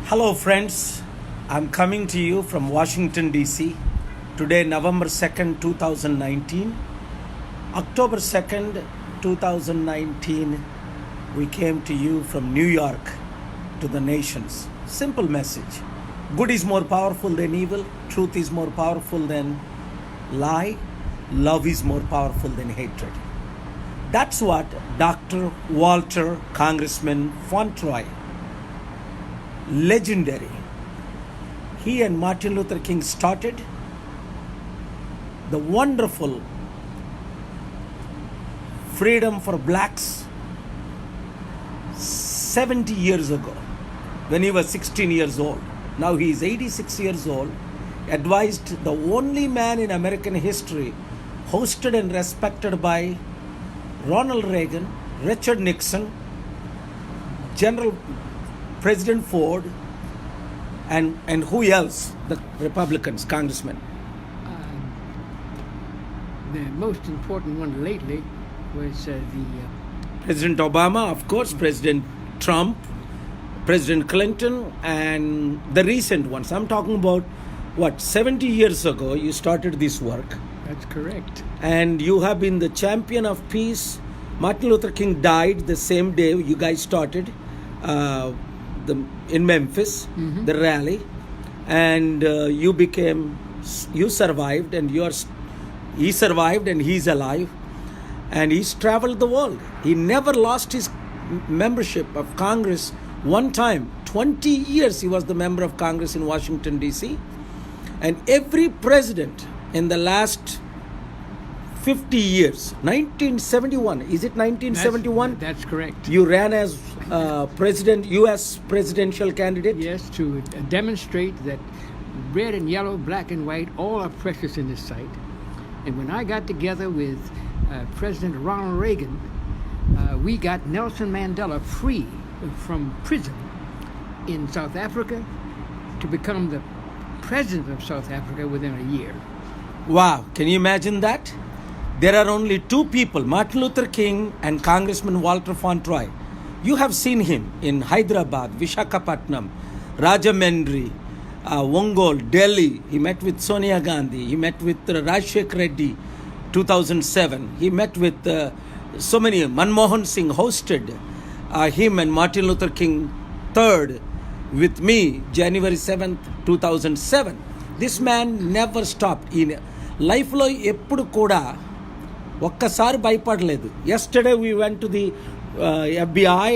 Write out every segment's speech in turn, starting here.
Hello, friends. I'm coming to you from Washington, D.C. Today, November 2nd, 2019. October 2nd, 2019, we came to you from New York to the nations. Simple message. Good is more powerful than evil. Truth is more powerful than lie. Love is more powerful than hatred. That's what Dr. Walter Congressman Fauntleroy, legendary, he and Martin Luther King started the wonderful freedom for blacks 70 years ago when he was 16 years old. Now he is 86 years old, advised the only man in American history hosted and respected by Ronald Reagan, Richard Nixon, President Ford, and who else? The Republicans, congressmen. The most important one lately was President Obama, of course, President Trump, President Clinton, and the recent ones. I'm talking about, 70 years ago you started this work. That's correct. And you have been the champion of peace. Martin Luther King died the same day you guys started in Memphis, the rally, and you survived, and he survived, and he's alive, and he's traveled the world. He never lost his membership of Congress one time. 20 years he was the member of Congress in Washington, D.C., and every president in the last 50 years, 1971, is it 1971? That's correct. You ran as U.S. presidential candidate? Yes, to demonstrate that red and yellow, black and white, all are precious in this site. And when I got together with President Ronald Reagan, we got Nelson Mandela free from prison in South Africa to become the president of South Africa within a year. Wow, can you imagine that? There are only two people, Martin Luther King and Congressman Walter Fauntleroy. You have seen him in Hyderabad, Visakhapatnam, Rajahmundry, Ongole, Delhi. He met with Sonia Gandhi. He met with Rajshekar Reddy, 2007. He met with so many. Manmohan Singh hosted him and Martin Luther King III with me, January 7th, 2007. This man never stopped. In life lo eppudu kuda ఒక్కసారి భయపడలేదు. Yesterday we went to the FBI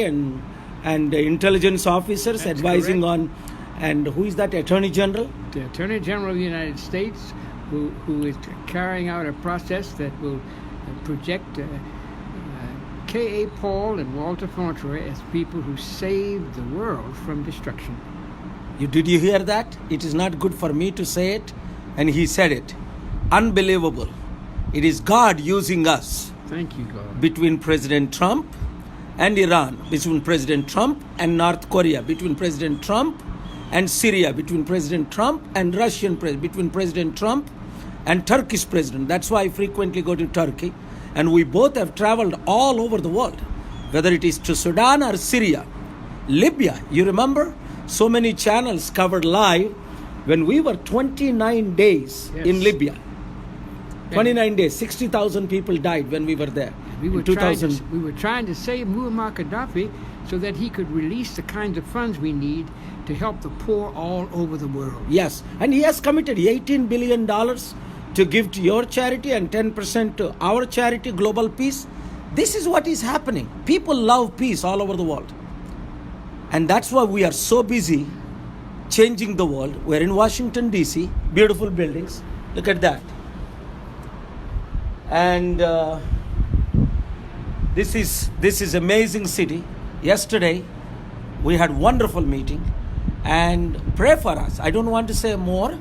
and intelligence officers. That's advising correct. And who is that? Attorney General? The Attorney General of the United States, who is carrying out a process that will project K.A. Paul and Walter Fauntleroy as people who saved the world from destruction. Did you hear that? It is not good for me to say it, and he said it. Unbelievable. It is God using us. Thank you, God. Between President Trump and Iran, between President Trump and North Korea, between President Trump and Syria, between President Trump and Russian president, between President Trump and Turkish president. That's why I frequently go to Turkey. And we both have traveled all over the world, whether it is to Sudan or Syria, Libya. You remember? So many channels covered live when we were 29 days in Libya. 29 days, 60,000 people died when we were there. We were trying to save Muammar Gaddafi so that he could release the kinds of funds we need to help the poor all over the world. Yes, and he has committed $18 billion to give to your charity and 10% to our charity, Global Peace. This is what is happening. People love peace all over the world. And that's why we are so busy changing the world. We're in Washington, D.C., beautiful buildings. Look at that. And this is amazing city. Yesterday, we had wonderful meeting. And pray for us. I don't want to say more.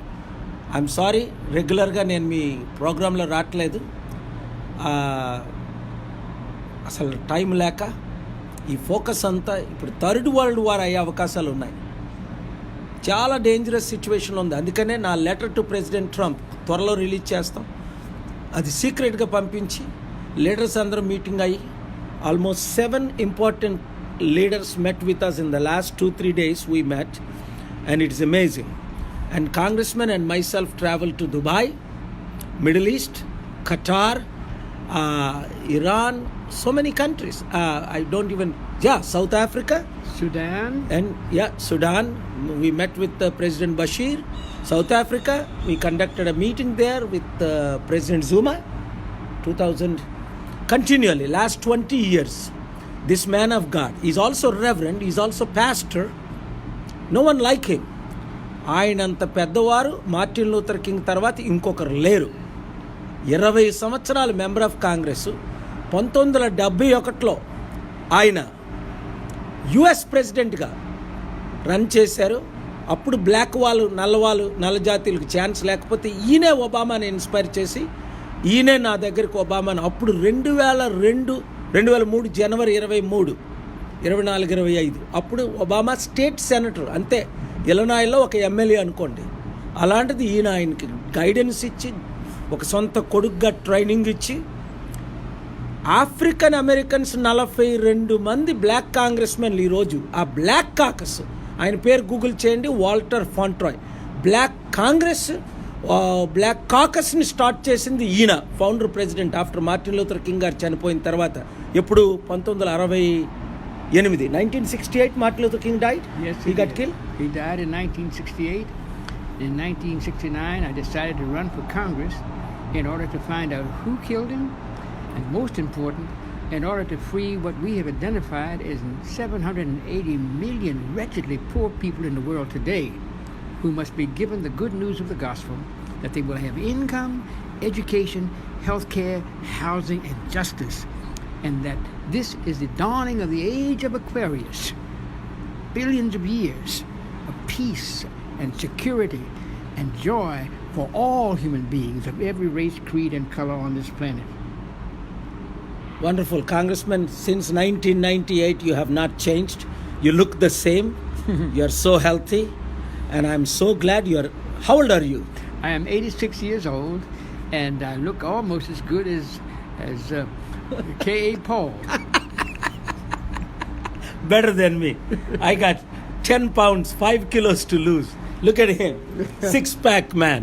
I'm sorry, రెగ్యులర్గా నేను మీ ప్రోగ్రాంలో రావట్లేదు. అసలు time లేక ఈ focus అంతా ఇప్పుడు third world war అయ్యే అవకాశాలు ఉన్నాయి. చాలా డేంజరస్ సిచ్యువేషన్లో ఉంది. అందుకనే నా లెటర్ టు ప్రెసిడెంట్ ట్రంప్ త్వరలో రిలీజ్ చేస్తాం. అది సీక్రెట్గా పంపించి లీడర్స్ అందరూ మీటింగ్ అయ్యి almost 7 important leaders met with us in the last 2-3 days. We met and it's amazing. And Congressman and myself traveled to Dubai, Middle East, Qatar, Iran, so many countries. I don't even, South Africa. Sudan. And Sudan. We met with President Bashir. South Africa, we conducted a meeting there with President Zuma. 2000, continually, last 20 years. This man of God, he's also reverend, he's also pastor. No one like him. ఆయనంత పెద్దవారు Martin Luther king తర్వాత ఇంకొకరు లేరు. 20 సంవత్సరాలు member of Congress. 1971లో ఆయన US ప్రెసిడెంట్గా run చేశారు. అప్పుడు బ్లాక్ వాళ్ళు, నల్ల జాతీయులకు ఛాన్స్ లేకపోతే ఈయనే ఒబామాని ఇన్స్పైర్ చేసి ఈయనే నా దగ్గరికి ఒబామాని అప్పుడు 2003 జనవరి 23, 24, 25 అప్పుడు ఒబామా స్టేట్ సెనేటర్, అంతే ఇలనాయిలో ఒక ఎమ్మెల్యే అనుకోండి. అలాంటిది ఈయన ఆయనకి గైడెన్స్ ఇచ్చి ఒక సొంత కొడుకుగా ట్రైనింగ్ ఇచ్చి ఆఫ్రికన్ అమెరికన్స్ 42 మంది బ్లాక్ కాంగ్రెస్మెన్లు ఈరోజు ఆ బ్లాక్ కాకస్, ఆయన పేరు గూగుల్ చేయండి, వాల్టర్ ఫాంట్రాయ్. బ్లాక్ కాకస్ని స్టార్ట్ చేసింది ఈయన, founder president after Martin Luther king గారు చనిపోయిన తర్వాత. ఎప్పుడు 1968 Martin Luther King died? Yes, he got killed? He died in 1968. In 1969, I decided to run for Congress in order to find out who killed him, and most important, in order to free what we have identified as 780 million wretchedly poor people in the world today who must be given the good news of the gospel, that they will have income, education, health care, housing, and justice. And that this is the dawning of the age of Aquarius. Billions of years of peace and security and joy for all human beings of every race, creed, and color on this planet. Wonderful. Congressman, since 1998 you have not changed. You look the same. You are so healthy. And I'm so glad you are... How old are you? I am 86 years old, and I look almost as good as K.A. Paul. Better than me. I got 10 pounds, 5 kilos to lose. Look at him. Six-pack man.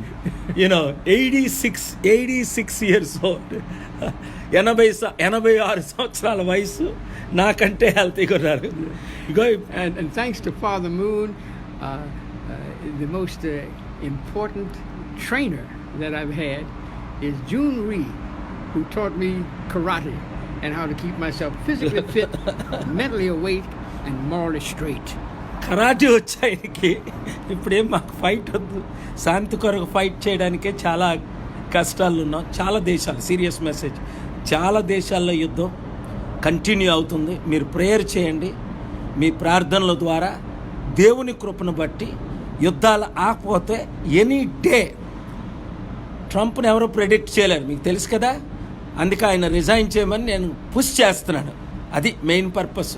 86 years old. 86 సంవత్సరాల వయసు, నాకంటే హెల్తీగా ఉన్నారు. And thanks to Father Moon, the most important trainer that I've had is June Reed, who taught me karate and how to keep myself physically fit, mentally awake, and morally straight. Karate వచ్చాయనికి ఇప్పుడేం మాకు fight వద్దు, శాంతి కొరకు fight చేయడానికే చాలా కష్టాలు ఉన్నాం. చాలా దేశాలు, సీరియస్ మెసేజ్, చాలా దేశాల్లో యుద్ధం కంటిన్యూ అవుతుంది. మీరు ప్రేయర్ చేయండి. మీ ప్రార్థనల ద్వారా దేవుని కృపను బట్టి యుద్ధాలు ఆకపోతే ఎనీ డే ట్రంప్ని ఎవరో ప్రెడిక్ట్ చేయలేరు, మీకు తెలుసు కదా. అందుకే ఆయన రిజైన్ చేయమని నేను పుష్ చేస్తున్నాను. అది మెయిన్ పర్పస్.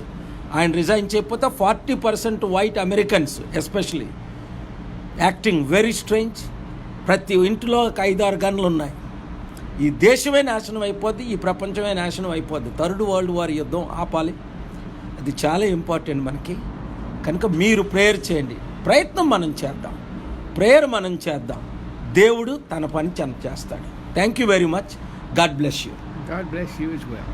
ఆయన రిజైన్ చేయకపోతే 40% white Americans especially acting very strange. ప్రతి ఇంటిలో ఒక 5-6 గన్లు ఉన్నాయి. ఈ దేశమే నాశనం అయిపోద్ది, ఈ ప్రపంచమే నాశనం అయిపోద్ది. 3rd వరల్డ్ వార్ యుద్ధం ఆపాలి. అది చాలా ఇంపార్టెంట్ మనకి. కనుక మీరు ప్రేయర్ చేయండి. ప్రయత్నం మనం చేద్దాం, ప్రేయర్ మనం చేద్దాం. దేవుడు తన పని చేస్తాడు. Thank you very much. God bless you. God bless you as well.